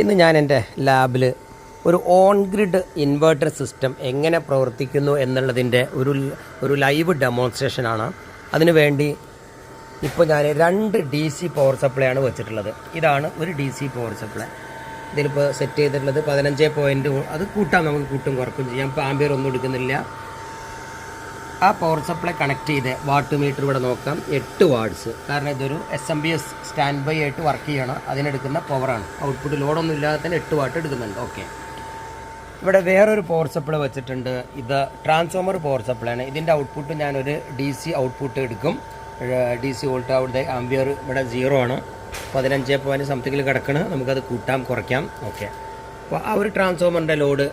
ഇന്ന് ഞാൻ എൻ്റെ ലാബിൽ ഒരു ഓൺ ഗ്രിഡ് ഇൻവേർട്ടർ സിസ്റ്റം എങ്ങനെ പ്രവർത്തിക്കുന്നു എന്നുള്ളതിൻ്റെ ഒരു ലൈവ് ഡെമോൺസ്ട്രേഷനാണ്. അതിനുവേണ്ടി ഇപ്പോൾ ഞാൻ 2 DC പവർ സപ്ലൈ ആണ് വെച്ചിട്ടുള്ളത്. ഇതാണ് ഒരു DC പവർ സപ്ലൈ. ഇതിലിപ്പോൾ സെറ്റ് ചെയ്തിട്ടുള്ളത് 15 അത് കൂട്ടാം, നമുക്ക് കൂട്ടും കുറക്കും ചെയ്യാം. ഇപ്പോൾ ആംബിയർ ഒന്നും എടുക്കുന്നില്ല. ആ പവർ സപ്ലൈ കണക്ട് ചെയ്ത് വാട്ട് മീറ്റർ ഇവിടെ നോക്കാം. 8 വാട്ട്സ്. കാരണം ഇതൊരു SMPS സ്റ്റാൻഡ് ബൈ ആയിട്ട് വർക്ക് ചെയ്യണം. അതിനെടുക്കുന്ന പവറാണ്. ഔട്ട്പുട്ട് ലോഡൊന്നും ഇല്ലാതെ തന്നെ 8 വാട്ട് എടുക്കുന്നുണ്ട്. ഓക്കെ, ഇവിടെ വേറൊരു പവർ സപ്ലൈ വെച്ചിട്ടുണ്ട്. ഇത് ട്രാൻസ്ഫോമർ പവർ സപ്ലൈ ആണ്. ഇതിൻ്റെ ഔട്ട്പുട്ട് ഞാനൊരു DC ഔട്ട്പുട്ട് എടുക്കും. DC volt. അവിടുത്തെ ആംബിയർ ഇവിടെ 0 ആണ്. 15 പോയിൻറ്റ് സംതിങ്ങിൽ കിടക്കണം. നമുക്കത് കൂട്ടാം കുറയ്ക്കാം. ഓക്കെ, അപ്പോൾ ആ ഒരു ട്രാൻസ്ഫോമറിൻ്റെ ലോഡ്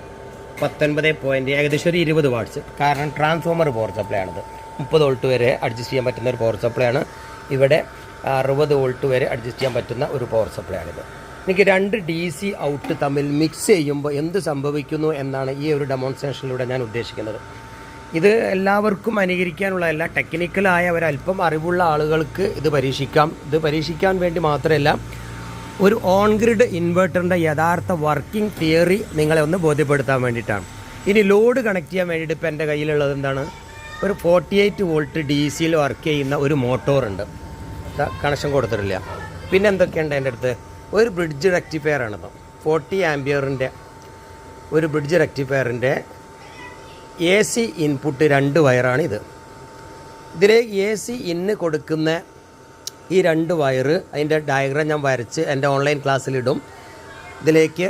19 പോയിൻറ്റ് ഏകദേശം ഒരു 20 വാട്ട്സ്. കാരണം ട്രാൻസ്ഫോമർ പവർ സപ്ലൈ ആണിത്. 30 വോൾട്ട് വരെ അഡ്ജസ്റ്റ് ചെയ്യാൻ പറ്റുന്ന ഒരു പവർ സപ്ലൈ ആണ്. ഇവിടെ 60 വോൾട്ട് വരെ അഡ്ജസ്റ്റ് ചെയ്യാൻ പറ്റുന്ന ഒരു പവർ സപ്ലൈ ആണിത്. എനിക്ക് 2 DC ഔട്ട് തമ്മിൽ മിക്സ് ചെയ്യുമ്പോൾ എന്ത് സംഭവിക്കുന്നു എന്നാണ് ഈ ഒരു ഡെമോൺസ്ട്രേഷനിലൂടെ ഞാൻ ഉദ്ദേശിക്കുന്നത്. ഇത് എല്ലാവർക്കും അനുകരിക്കാനുള്ളതല്ല. ടെക്നിക്കലായ ഒരല്പം അറിവുള്ള ആളുകൾക്ക് ഇത് പരീക്ഷിക്കാം. ഇത് പരീക്ഷിക്കാൻ വേണ്ടി മാത്രമല്ല, ഒരു ഓൺ ഗ്രിഡ് ഇൻവെർട്ടറിൻ്റെ യഥാർത്ഥ വർക്കിംഗ് തിയറി നിങ്ങളെ ഒന്ന് ബോധ്യപ്പെടുത്താൻ വേണ്ടിയിട്ടാണ്. ഇനി ലോഡ് കണക്ട് ചെയ്യാൻ വേണ്ടിയിട്ട് ഇപ്പോൾ എൻ്റെ കയ്യിലുള്ളത് എന്താണ്, ഒരു 48 വോൾട്ട് DCയിൽ വർക്ക് ചെയ്യുന്ന ഒരു മോട്ടോറുണ്ട്. കണക്ഷൻ കൊടുത്തിട്ടില്ല. പിന്നെ എന്തൊക്കെയുണ്ട് എൻ്റെ അടുത്ത്? ഒരു ബ്രിഡ്ജ് റെക്ടിഫയർ ആണിത്. 40 ആംബിയറിൻ്റെ ഒരു ബ്രിഡ്ജ് റെക്ടിഫയറിൻ്റെ AC ഇൻപുട്ട് 2 വയറാണ് ഇത്. ഇതിലേക്ക് AC ഇന്ന് കൊടുക്കുന്ന ഈ 2 വയറ്, അതിൻ്റെ ഡയഗ്രാം ഞാൻ വരച്ച് എൻ്റെ ഓൺലൈൻ ക്ലാസ്സിലിടും. ഇതിലേക്ക്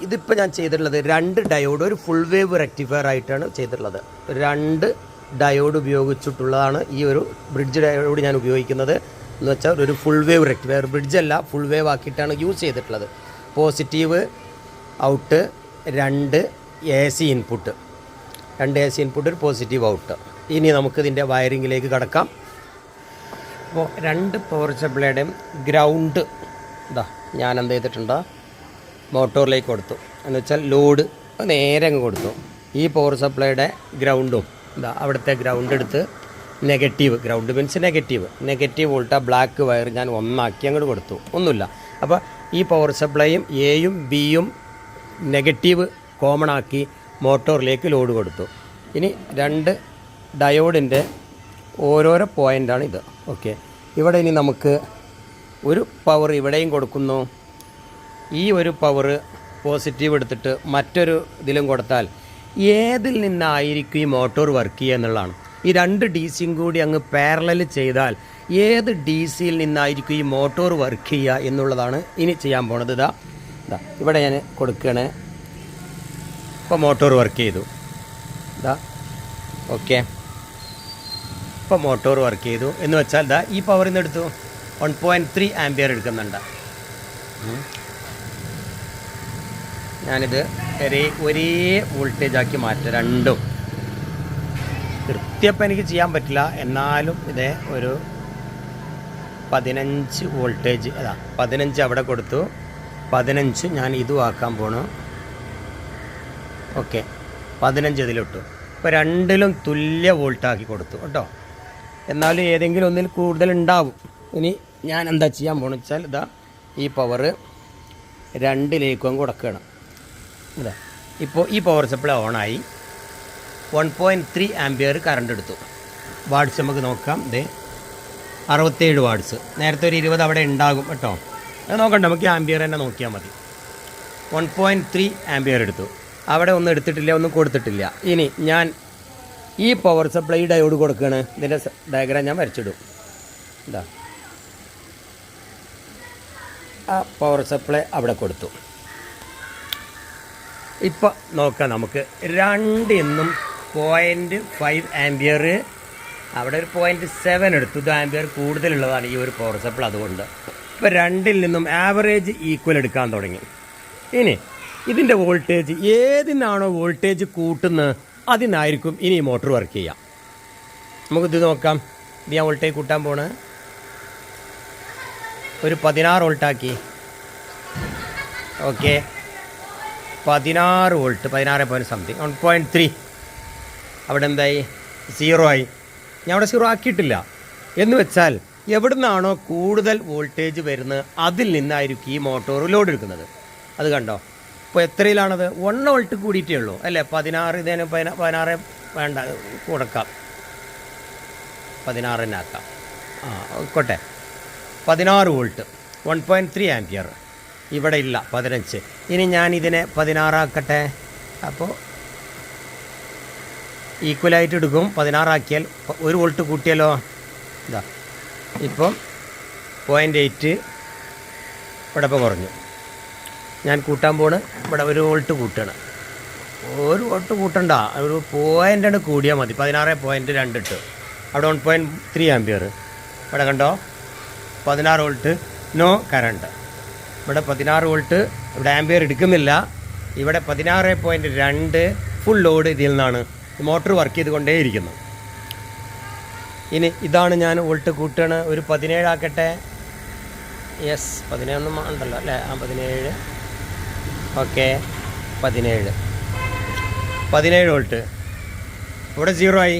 ഇതിപ്പോൾ ഞാൻ ചെയ്തിട്ടുള്ളത് 2 ഡയോഡ്, ഒരു ഫുൾ വേവ് റെക്ടിഫയർ ആയിട്ടാണ് ചെയ്തിട്ടുള്ളത്. 2 ഡയോഡ് ഉപയോഗിച്ചിട്ടുള്ളതാണ് ഈ ഒരു ബ്രിഡ്ജ് ഡയോഡ് ഞാൻ ഉപയോഗിക്കുന്നത്. എന്ന് വെച്ചാൽ ഒരു ഫുൾ വേവ് റെക്ടിഫയർ, ബ്രിഡ്ജല്ല ഫുൾ വേവ് ആക്കിയിട്ടാണ് യൂസ് ചെയ്തിട്ടുള്ളത്. Positive out, 2 AC input, 2 AC input, ഒരു പോസിറ്റീവ് ഔട്ട്. ഇനി നമുക്കിതിൻ്റെ വയറിങ്ങിലേക്ക് കടക്കാം. അപ്പോൾ 2 പവർ സപ്ലൈയുടെയും ഗ്രൗണ്ട് ഞാൻ എന്ത് ചെയ്തിട്ടുണ്ടോ മോട്ടോറിലേക്ക് കൊടുത്തു. എന്ന് വെച്ചാൽ ലോഡ് നേരെ അങ്ങ് കൊടുത്തു. ഈ പവർ സപ്ലൈയുടെ ഗ്രൗണ്ടും അവിടുത്തെ ഗ്രൗണ്ട് എടുത്ത് negative, ground means negative volt black wire ഞാൻ ഒന്നാക്കി അങ്ങോട്ട് കൊടുത്തു. ഒന്നുമില്ല. അപ്പോൾ ഈ പവർ സപ്ലൈയും Aയും Bയും നെഗറ്റീവ് കോമൺ ആക്കി മോട്ടോറിലേക്ക് ലോഡ് കൊടുത്തു. ഇനി 2 ഡയോഡിൻ്റെ ഓരോരോ പോയിൻ്റാണ് ഇത്. ഓക്കെ, ഇവിടെ ഇനി നമുക്ക് ഒരു പവർ ഇവിടെയും കൊടുക്കുന്നു. ഈ ഒരു പവർ പോസിറ്റീവ് എടുത്തിട്ട് മറ്റൊരു ഇതിലും കൊടുത്താൽ ഏതിൽ നിന്നായിരിക്കും ഈ മോട്ടോർ വർക്ക് ചെയ്യുക എന്നുള്ളതാണ്. ഈ 2 DCയും കൂടി അങ്ങ് പാരലൽ ചെയ്താൽ ഏത് DCയിൽ നിന്നായിരിക്കും ഈ മോട്ടോർ വർക്ക് ചെയ്യുക എന്നുള്ളതാണ് ഇനി ചെയ്യാൻ പോണത്. ഇവിടെ ഞാൻ കൊടുക്കുകയാണ്. ഇപ്പോൾ മോട്ടോർ വർക്ക് ചെയ്തു. ഓക്കെ, ഇപ്പോൾ മോട്ടോർ വർക്ക് ചെയ്തു. എന്ന് വെച്ചാൽ ഈ പവറിൽ നിന്ന് എടുത്തു 1.3 ആംബിയർ എടുക്കുന്നുണ്ട്. ഞാനിത് ഒരേ വോൾട്ടേജ് ആക്കി മാറ്റുക. രണ്ടും കൃത്യപ്പം എനിക്ക് ചെയ്യാൻ പറ്റില്ല. എന്നാലും ഇതേ ഒരു 15 വോൾട്ടേജ് 15 അവിടെ കൊടുത്തു. 15 ഞാൻ ഇതും ആക്കാൻ പോണു. ഓക്കെ, 15 ഇതിലിട്ടു. ഇപ്പോൾ രണ്ടിലും തുല്യ വോൾട്ടാക്കി കൊടുത്തു കേട്ടോ. എന്നാലും ഏതെങ്കിലും ഒന്നിൽ കൂടുതൽ ഉണ്ടാവും. ഇനി ഞാൻ എന്താ ചെയ്യാൻ പോകണമെന്ന് വെച്ചാൽ ഈ പവർ 2ലേക്കും കൊടുക്കണം. ഇപ്പോൾ ഈ പവർ സപ്ലൈ ഓണായി. 1.3 ആംബിയർ കറണ്ട് എടുത്തു. വാട്ട്സ് നമുക്ക് നോക്കാം. 67 വാട്ട്സ്. നേരത്തെ ഒരു 20 അവിടെ ഉണ്ടാകും കേട്ടോ. അത് നോക്കണ്ട, നമുക്ക് ആംബിയർ തന്നെ നോക്കിയാൽ മതി. 1.3 ആംബിയർ എടുത്തു. അവിടെ ഒന്നും എടുത്തിട്ടില്ല, ഒന്നും കൊടുത്തിട്ടില്ല. ഇനി ഞാൻ ഈ പവർ സപ്ലൈ ഡയോഡ് കൊടുക്കുകയാണ്. ഇതിൻ്റെ ഡയഗ്രാം ഞാൻ വരച്ചിടും. ആ പവർ സപ്ലൈ അവിടെ കൊടുത്തു. ഇപ്പോൾ നോക്കാം നമുക്ക്. 2 0.5 ആംബിയർ, അവിടെ ഒരു 0.7 എടുത്തു. ഇത് ആംബിയർ കൂടുതലുള്ളതാണ് ഈ ഒരു പവർ സപ്ലൈ. അതുകൊണ്ട് ഇപ്പോൾ 2ൽ നിന്നും ആവറേജ് ഈക്വൽ എടുക്കാൻ തുടങ്ങി. ഇനി ഇതിൻ്റെ വോൾട്ടേജ് ഏതിനാണോ വോൾട്ടേജ് കൂട്ടുന്നത് അതിനായിരിക്കും ഇനി മോട്ടോർ വർക്ക് ചെയ്യാം. നമുക്കിത് നോക്കാം. ഇത് ഞാൻ വോൾട്ടേജ് കൂട്ടാൻ പോണ്. ഒരു 16 വോൾട്ടാക്കി. Okay, 16 volt, 16 point something, 1.3. അവിടെ എന്തായി? 0 ആയി. ഞാൻ അവിടെ 0 ആക്കിയിട്ടില്ല. എന്ന് വെച്ചാൽ എവിടുന്നാണോ കൂടുതൽ വോൾട്ടേജ് വരുന്നത് അതിൽ നിന്നായിരിക്കും ഈ മോട്ടോർ ലോഡ് എടുക്കുന്നത്. അത് കണ്ടോ, ഇപ്പോൾ എത്രയിലാണത്? 1 വോൾട്ട് കൂടിയിട്ടേ ഉള്ളൂ അല്ലേ. 16 ഇതിന് 16 വേണ്ട, കൊടുക്കാം, 16 തന്നെ ആക്കാം. ആയിക്കോട്ടെ, 16 വോൾട്ട് 1.3 ആംപിയർ ഇവിടെ ഇല്ല, 15. ഇനി ഞാൻ ഇതിനെ 16 ആക്കട്ടെ. അപ്പോൾ ഈക്വലായിട്ട് എടുക്കും. 16 ആക്കിയാൽ 1 വോൾട്ട് കൂട്ടിയാലോ, ഇതാ ഇപ്പം 0.8 ഇവിടെ ഇപ്പോൾ കുറഞ്ഞു. ഞാൻ കൂട്ടാൻ പോണ്, ഇവിടെ 1 വോൾട്ട് കൂട്ടണം. 1 വോൾട്ട് കൂട്ടണ്ട, ഒരു 0.2 കൂടിയാൽ മതി. 16.2 ഇട്ട് അവിടെ 1.3 ആംപിയർ. ഇവിടെ കണ്ടോ 16 വോൾട്ട്, നോ കറണ്ട്. ഇവിടെ 16 വോൾട്ട്, ഇവിടെ ആംപിയർ എടുക്കുന്നില്ല. ഇവിടെ 16.2 ഫുൾ ലോഡ് ഇതിൽ നിന്നാണ് മോട്ടോർ വർക്ക് ചെയ്തുകൊണ്ടേയിരിക്കുന്നു. ഇനി ഇതാണ് ഞാൻ വോൾട്ട് കൂട്ടണ്, ഒരു 17 ആക്കട്ടെ. യെസ്, 17 ഉണ്ടല്ലോ അല്ലേ. 17, ഓക്കെ, 17 വോൾട്ട്. ഇവിടെ 0 ആയി.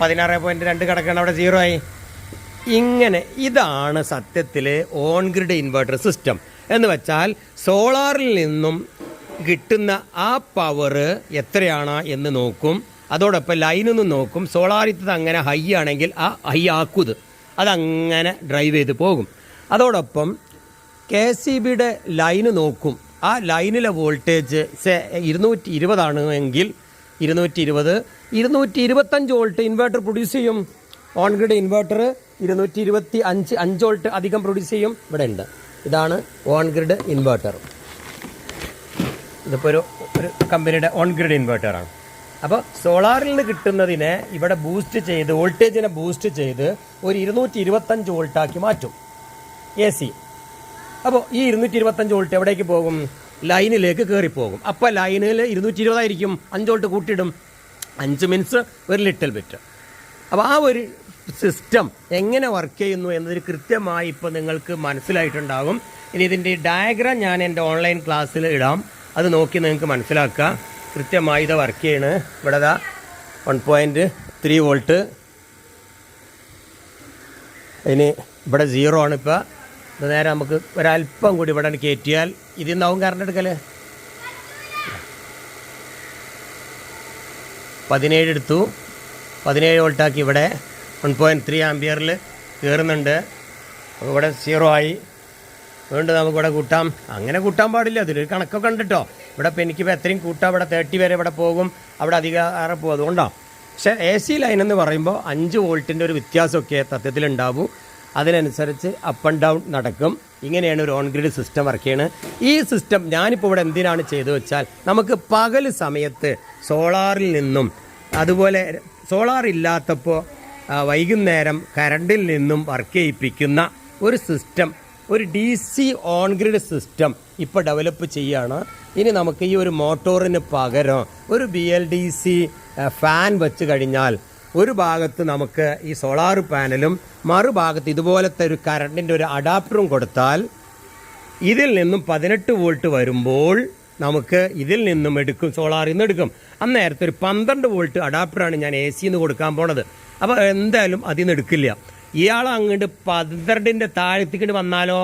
16.2 കിടക്കണം, അവിടെ 0 ആയി. ഇങ്ങനെ ഇതാണ് സത്യത്തിൽ ഓൺ ഗ്രിഡ് ഇൻവെർട്ടർ സിസ്റ്റം എന്ന് വെച്ചാൽ സോളാറിൽ നിന്നും കിട്ടുന്ന ആ പവർ എത്രയാണ് എന്ന് നോക്കും. അതോടൊപ്പം ലൈനിൽ നിന്ന് നോക്കും. സോളാറിത്തത് അങ്ങനെ ഹൈ ആണെങ്കിൽ ആ ഹൈ ആക്കുത്, അതങ്ങനെ ഡ്രൈവ് ചെയ്ത് പോകും. അതോടൊപ്പം KCBയുടെ ലൈന് നോക്കും. ആ ലൈനിലെ വോൾട്ടേജ് 220 ആണ് എങ്കിൽ 225 വോൾട്ട് ഇൻവെർട്ടർ പ്രൊഡ്യൂസ് ചെയ്യും. ഓൺ ഗ്രിഡ് ഇൻവെർട്ടർ 225 വോൾട്ട് അധികം പ്രൊഡ്യൂസ് ചെയ്യും. ഇവിടെ ഉണ്ട്, ഇതാണ് ഓൺ ഗ്രിഡ് ഇൻവെർട്ടർ. ഇതിപ്പോൾ ഒരു കമ്പനിയുടെ ഓൺ ഗ്രിഡ് ഇൻവെർട്ടറാണ്. അപ്പോൾ സോളാറിൽ നിന്ന് കിട്ടുന്നതിനെ ഇവിടെ ബൂസ്റ്റ് ചെയ്ത്, വോൾട്ടേജിനെ ബൂസ്റ്റ് ചെയ്ത് ഒരു 225 വോൾട്ടാക്കി മാറ്റും AC. അപ്പോൾ ഈ 225 വോൾട്ട് എവിടേക്ക് പോകും? ലൈനിലേക്ക് കയറിപ്പോകും. അപ്പോൾ ലൈനിൽ 220 ആയിരിക്കും, 5 വോൾട്ട് കൂട്ടിയിടും. 5 മീൻസ് ഒരു ലിറ്റിൽ ബിറ്റ്. അപ്പോൾ ആ ഒരു സിസ്റ്റം എങ്ങനെ വർക്ക് ചെയ്യുന്നു എന്നതിന് കൃത്യമായി ഇപ്പോൾ നിങ്ങൾക്ക് മനസ്സിലായിട്ടുണ്ടാകും. ഇനി ഇതിൻ്റെ ഡയഗ്രാം ഞാൻ എൻ്റെ ഓൺലൈൻ ക്ലാസ്സിൽ ഇടാം, അത് നോക്കി നിങ്ങൾക്ക് മനസ്സിലാക്കുക. കൃത്യമായി ഇത് വർക്ക് ചെയ്യണ്. ഇവിടെ 1.3 വോൾട്ട്. ഇനി ഇവിടെ 0 ആണ്. ഇപ്പോൾ ഇത് നേരെ നമുക്ക് ഒരല്പം കൂടി ഇവിടെ കയറ്റിയാൽ ഇതിൽ നിന്നാവും കറണ്ട് എടുക്കൽ. 17 എടുത്തു, 17 വോൾട്ടാക്കി. ഇവിടെ 1.3 ആംപിയറിൽ കയറുന്നുണ്ട്. അപ്പോൾ ഇവിടെ 0 ആയി. അതുകൊണ്ട് നമുക്കിവിടെ കൂട്ടാം. അങ്ങനെ കൂട്ടാൻ പാടില്ല, അതിലൊരു കണക്കൊക്കെ ഉണ്ട് കേട്ടോ. ഇവിടെ ഇപ്പോൾ എനിക്കിപ്പോൾ എത്രയും കൂട്ടാം. ഇവിടെ 30 വരെ ഇവിടെ പോകും, അവിടെ അധികം പോകും. അതുകൊണ്ടാണ്. പക്ഷേ AC ലൈൻ എന്ന് പറയുമ്പോൾ 5 വോൾട്ടിൻ്റെ ഒരു വ്യത്യാസമൊക്കെ തത്വത്തിലുണ്ടാവും. അതിനനുസരിച്ച് അപ്പ് ആൻഡ് ഡൗൺ നടക്കും. ഇങ്ങനെയാണ് ഒരു ഓൺ ഗ്രിഡ് സിസ്റ്റം വർക്ക് ചെയ്യുന്നത്. ഈ സിസ്റ്റം ഞാനിപ്പോൾ ഇവിടെ എന്തിനാണ് ചെയ്തു വെച്ചാൽ നമുക്ക് പകൽ സമയത്ത് സോളാറിൽ നിന്നും, അതുപോലെ സോളാർ ഇല്ലാത്തപ്പോൾ വൈകുന്നേരം കറണ്ടിൽ നിന്നും വർക്ക് ചെയ്യിപ്പിക്കുന്ന ഒരു സിസ്റ്റം, ഒരു DC ഓൺ ഗ്രിഡ് സിസ്റ്റം ഇപ്പോൾ ഡെവലപ്പ് ചെയ്യുകയാണ്. ഇനി നമുക്ക് ഈ ഒരു മോട്ടോറിന് പകരം ഒരു BLDC ഫാൻ വെച്ച് കഴിഞ്ഞാൽ ഒരു ഭാഗത്ത് നമുക്ക് ഈ സോളാർ പാനലും മറുഭാഗത്ത് ഇതുപോലത്തെ ഒരു കറണ്ടിൻ്റെ ഒരു അഡാപ്റ്ററും കൊടുത്താൽ ഇതിൽ നിന്നും 18 വോൾട്ട് വരുമ്പോൾ നമുക്ക് ഇതിൽ നിന്നും എടുക്കും, സോളാറിൽ നിന്ന് എടുക്കും. അന്നേരത്തെ ഒരു 12 വോൾട്ട് അഡാപ്റ്ററാണ് ഞാൻ AC എന്ന് കൊടുക്കാൻ പോണത്. അപ്പോൾ എന്തായാലും അതിൽ നിന്ന് എടുക്കില്ല. ഇയാൾ അങ്ങോട്ട് 12ൻ്റെ താഴത്തേക്ക് വന്നാലോ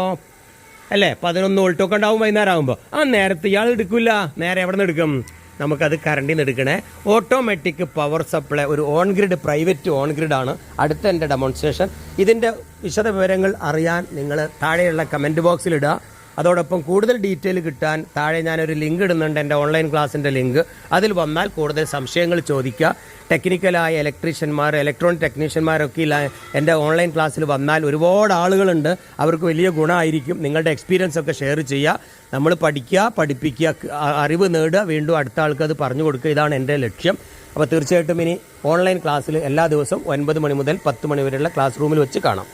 അല്ലേ, 11 വോൾട്ടൊക്കെ ഉണ്ടാവും വൈകുന്നേരം ആകുമ്പോൾ. ആ നേരത്തെ ഇയാൾ എടുക്കില്ല. നേരെ എവിടെ നിന്ന് എടുക്കും? നമുക്കത് കറണ്ടിൽ നിന്ന് എടുക്കണേ. ഓട്ടോമാറ്റിക് പവർ സപ്ലൈ, ഒരു ഓൺ ഗ്രിഡ്, പ്രൈവറ്റ് ഓൺ ഗ്രിഡാണ്. അടുത്ത എൻ്റെ ഡെമോൺസ്ട്രേഷൻ. ഇതിൻ്റെ വിശദ വിവരങ്ങൾ അറിയാൻ നിങ്ങൾ താഴെയുള്ള കമൻറ്റ് ബോക്സിലിടുക. അതോടൊപ്പം കൂടുതൽ ഡീറ്റെയിൽ കിട്ടാൻ താഴെ ഞാനൊരു ലിങ്ക് ഇടുന്നുണ്ട്, എൻ്റെ ഓൺലൈൻ ക്ലാസ്സിൻ്റെ ലിങ്ക്. അതിൽ വന്നാൽ കൂടുതൽ സംശയങ്ങൾ ചോദിക്കുക. ടെക്നിക്കലായ ഇലക്ട്രീഷ്യന്മാർ, ഇലക്ട്രോണിക് ടെക്നീഷ്യന്മാരൊക്കെ എൻ്റെ ഓൺലൈൻ ക്ലാസ്സിൽ വന്നാൽ ഒരുപാട് ആളുകളുണ്ട്. അവർക്ക് വലിയ ഗുണമായിരിക്കും. നിങ്ങളുടെ എക്സ്പീരിയൻസ് ഒക്കെ ഷെയർ ചെയ്യുക. നമ്മൾ പഠിക്കുക, പഠിപ്പിക്കുക, അറിവ് നേടുക, വീണ്ടും അടുത്ത ആൾക്ക് അത് പറഞ്ഞു കൊടുക്കുക. ഇതാണ് എൻ്റെ ലക്ഷ്യം. അപ്പോൾ തീർച്ചയായിട്ടും ഇനി ഓൺലൈൻ ക്ലാസ്സിൽ എല്ലാ ദിവസവും 9 മണി മുതൽ 10 മണി വരെയുള്ള ക്ലാസ് റൂമിൽ വെച്ച് കാണാം.